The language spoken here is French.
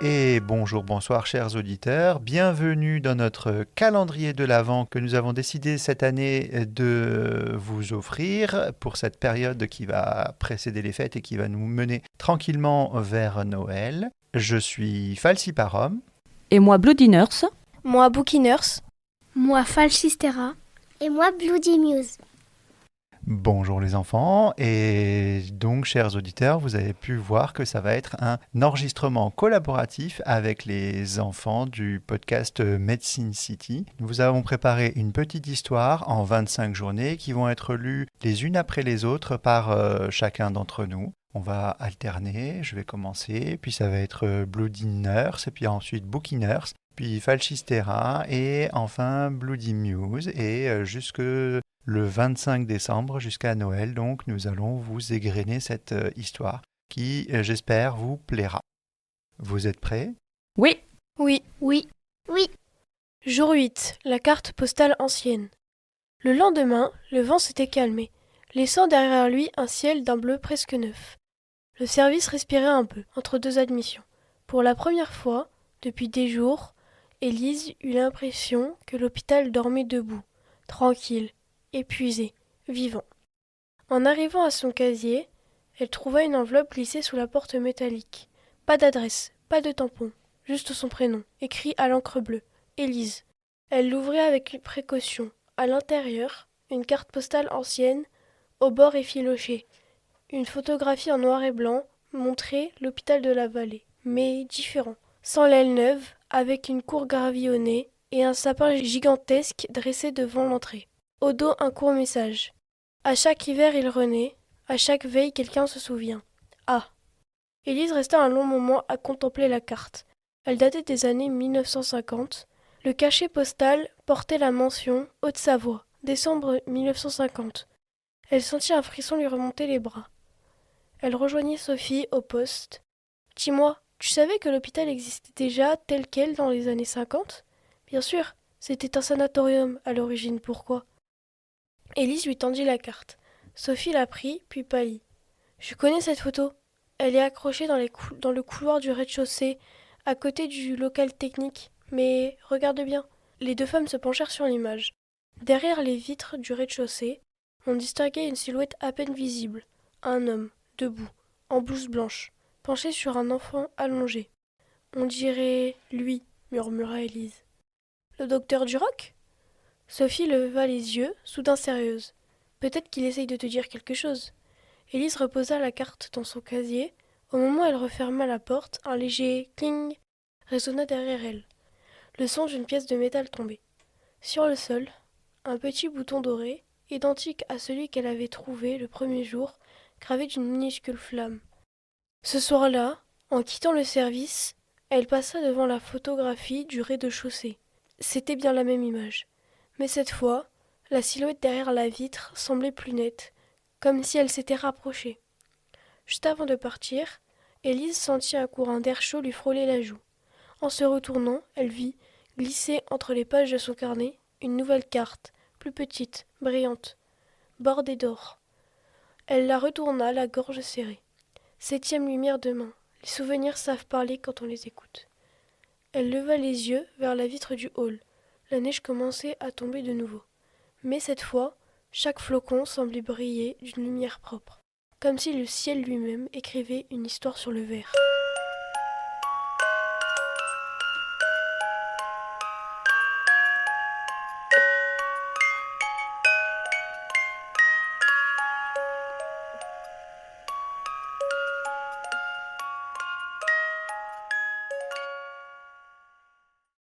Et bonjour, bonsoir chers auditeurs, bienvenue dans notre calendrier de l'Avent que nous avons décidé cette année de vous offrir pour cette période qui va précéder les fêtes et qui va nous mener tranquillement vers Noël. Je suis Falsiparum. Et moi, Bloody Nurse. Moi, Bookie Nurse. Moi, Falchistera. Et moi, Bloody Muse. Bonjour les enfants, et donc chers auditeurs, vous avez pu voir que ça va être un enregistrement collaboratif avec les enfants du podcast Medicine City. Nous avons préparé une petite histoire en 25 journées qui vont être lues les unes après les autres par chacun d'entre nous. On va alterner, je vais commencer, puis ça va être Bloody Nurse, et puis ensuite Bookie Nurse, puis Falchistera, et enfin Bloody Muse, et jusque le 25 décembre jusqu'à Noël, donc nous allons vous égrener cette histoire qui, j'espère, vous plaira. Vous êtes prêts ? Oui. Oui. Oui. Oui. Jour 8. La carte postale ancienne. Le lendemain, le vent s'était calmé, laissant derrière lui un ciel d'un bleu presque neuf. Le service respirait un peu, entre deux admissions. Pour la première fois, depuis des jours, Élise eut l'impression que l'hôpital dormait debout, tranquille, épuisé, vivant. En arrivant à son casier, elle trouva une enveloppe glissée sous la porte métallique. Pas d'adresse, pas de tampon, juste son prénom, écrit à l'encre bleue, Élise. Elle l'ouvrit avec précaution. À l'intérieur, une carte postale ancienne, au bord effiloché. Une photographie en noir et blanc montrait l'hôpital de la vallée, mais différent. Sans l'aile neuve, avec une cour gravillonnée et un sapin gigantesque dressé devant l'entrée. Au dos, un court message. À chaque hiver, il renaît. À chaque veille, quelqu'un se souvient. Ah. Élise resta un long moment à contempler la carte. Elle datait des années 1950. Le cachet postal portait la mention Haute-Savoie, décembre 1950. Elle sentit un frisson lui remonter les bras. Elle rejoignit Sophie au poste. Dis-moi, tu savais que l'hôpital existait déjà tel quel dans les années 50 ? Bien sûr, c'était un sanatorium à l'origine, pourquoi ? Élise lui tendit la carte. Sophie la prit, puis pâlit. Je connais cette photo. Elle est accrochée dans le couloir du rez-de-chaussée, à côté du local technique. Mais regarde bien. Les deux femmes se penchèrent sur l'image. Derrière les vitres du rez-de-chaussée, on distinguait une silhouette à peine visible. Un homme, debout, en blouse blanche, penché sur un enfant allongé. On dirait lui, murmura Élise. Le docteur Duroc ? Sophie leva les yeux, soudain sérieuse. Peut-être qu'il essaye de te dire quelque chose. Élise reposa la carte dans son casier. Au moment où elle referma la porte, un léger cling résonna derrière elle. Le son d'une pièce de métal tombée. Sur le sol, un petit bouton doré, identique à celui qu'elle avait trouvé le premier jour, gravé d'une minuscule flamme. Ce soir-là, en quittant le service, elle passa devant la photographie du rez-de-chaussée. C'était bien la même image. Mais cette fois, la silhouette derrière la vitre semblait plus nette, comme si elle s'était rapprochée. Juste avant de partir, Élise sentit un courant d'air chaud lui frôler la joue. En se retournant, elle vit, glisser entre les pages de son carnet, une nouvelle carte, plus petite, brillante, bordée d'or. Elle la retourna, la gorge serrée. 7e lumière demain. Les souvenirs savent parler quand on les écoute. Elle leva les yeux vers la vitre du hall. La neige commençait à tomber de nouveau. Mais cette fois, chaque flocon semblait briller d'une lumière propre, comme si le ciel lui-même écrivait une histoire sur le verre.